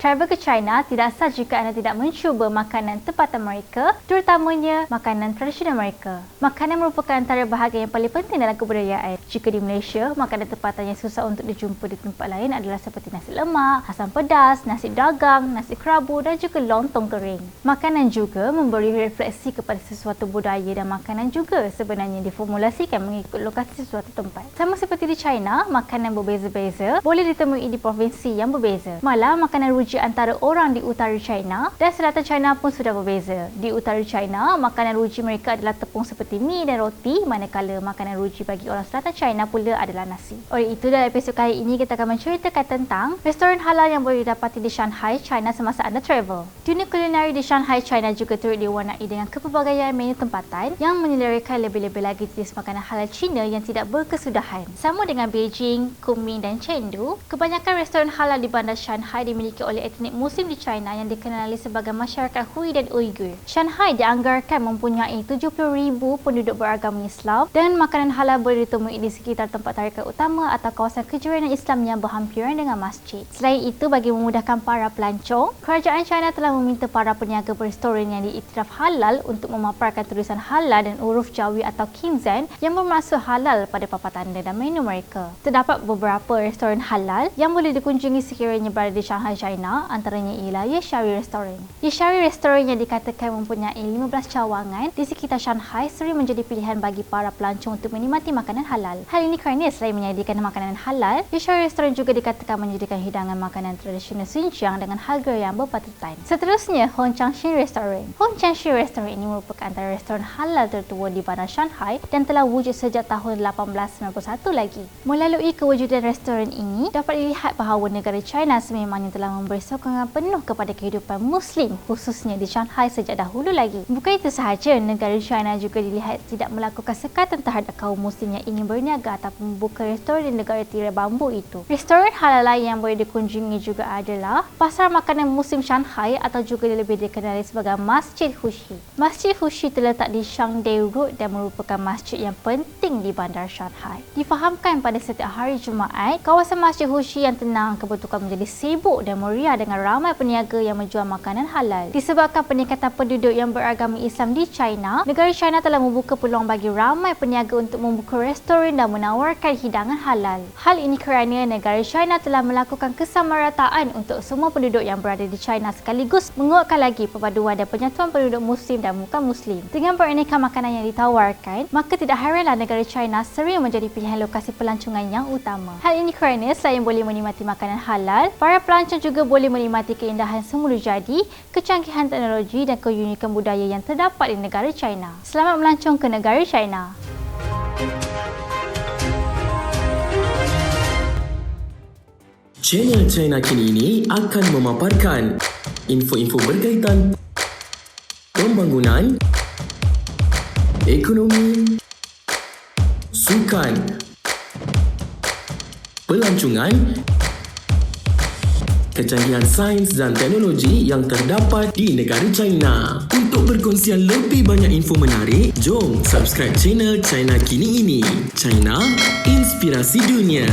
Travel ke China tidak sah jika anda tidak mencuba makanan tempatan mereka, terutamanya makanan tradisional mereka. Makanan merupakan antara bahagian yang paling penting dalam kebudayaan. Jika di Malaysia, makanan tempatan yang susah untuk dijumpa di tempat lain adalah seperti nasi lemak, asam pedas, nasi dagang, nasi kerabu dan juga lontong kering. Makanan juga memberi refleksi kepada sesuatu budaya dan makanan juga sebenarnya diformulasikan mengikut lokasi sesuatu tempat. Sama seperti di China, makanan berbeza-beza boleh ditemui di provinsi yang berbeza. Malah makanan ruji antara orang di utara China dan selatan China pun sudah berbeza. Di utara China, makanan ruji mereka adalah tepung seperti mi dan roti, manakala makanan ruji bagi orang selatan China pula adalah nasi. Oleh itu, dalam episod kali ini kita akan menceritakan tentang restoran halal yang boleh didapati di Shanghai, China semasa anda travel. Dunia kulinari di Shanghai, China juga turut diwarnai dengan kepelbagaian menu tempatan yang menyelerakan lebih-lebih lagi jenis makanan halal Cina yang tidak berkesudahan. Sama dengan Beijing, Kunming dan Chengdu, kebanyakan restoran halal di bandar Shanghai dimiliki oleh etnik Muslim di China yang dikenali sebagai masyarakat Hui dan Uyghur. Shanghai dianggarkan mempunyai 70,000 penduduk beragama Islam dan makanan halal boleh ditemui di sekitar tempat tarikan utama atau kawasan kejuruan Islam yang berhampiran dengan masjid. Selain itu, bagi memudahkan para pelancong, kerajaan China telah meminta para peniaga restoran yang diiktiraf halal untuk memaparkan tulisan halal dan huruf Jawi atau Kinzan yang bermaksud halal pada papan tanda dan menu mereka. Terdapat beberapa restoran halal yang boleh dikunjungi sekiranya berada di Shanghai, China, antaranya ialah Yeshari Restaurant. Yeshari Restaurant yang dikatakan mempunyai 15 cawangan di sekitar Shanghai sering menjadi pilihan bagi para pelancong untuk menikmati makanan halal. Hal ini kerana selain menyajikan makanan halal, Yeshari Restaurant juga dikatakan menyediakan hidangan makanan tradisional Xinjiang dengan harga yang berpatutan. Seterusnya, Hongchangshin Restaurant. Hongchangshin Restaurant ini merupakan antara restoran halal tertua di bandar Shanghai dan telah wujud sejak tahun 1891 lagi. Melalui kewujudan restoran ini, dapat dilihat bahawa negara China sememangnya telah memberi sokongan penuh kepada kehidupan Muslim, khususnya di Shanghai sejak dahulu lagi. Bukan itu sahaja, negara China juga dilihat tidak melakukan sekatan terhadap kaum Muslim yang ingin berniaga ataupun membuka restoran di negara tirai bambu itu. Restoran halal lain yang boleh dikunjungi juga adalah Pasar Makanan Muslim Shanghai atau juga lebih dikenali sebagai Masjid Hushi. Masjid Hushi terletak di Shangdai Road dan merupakan masjid yang penting di bandar Shanghai. Difahamkan pada setiap hari Jumaat, kawasan Masjid Hushi yang tenang kebetulan menjadi sibuk dan meriah dengan ramai peniaga yang menjual makanan halal. Disebabkan peningkatan penduduk yang beragama Islam di China, negara China telah membuka peluang bagi ramai peniaga untuk membuka restoran dan menawarkan hidangan halal. Hal ini kerana negara China telah melakukan kesamarataan untuk semua penduduk yang berada di China sekaligus menguatkan lagi perpaduan dan penyatuan penduduk Muslim dan bukan Muslim. Dengan beraneka makanan yang ditawarkan, maka tidak heranlah negara China sering menjadi pilihan lokasi pelancongan yang utama. Hal ini kerana selain boleh menikmati makanan halal, para pelancong juga boleh menikmati keindahan semula jadi, kecanggihan teknologi dan keunikan budaya yang terdapat di negara China. Selamat melancong ke negara China. Channel China Kini ini akan memaparkan info-info berkaitan pembangunan, ekonomi, sukan, pelancongan, kecanggihan sains dan teknologi yang terdapat di negara China. Untuk perkongsian lebih banyak info menarik, jom subscribe channel China Kini ini. China, inspirasi dunia.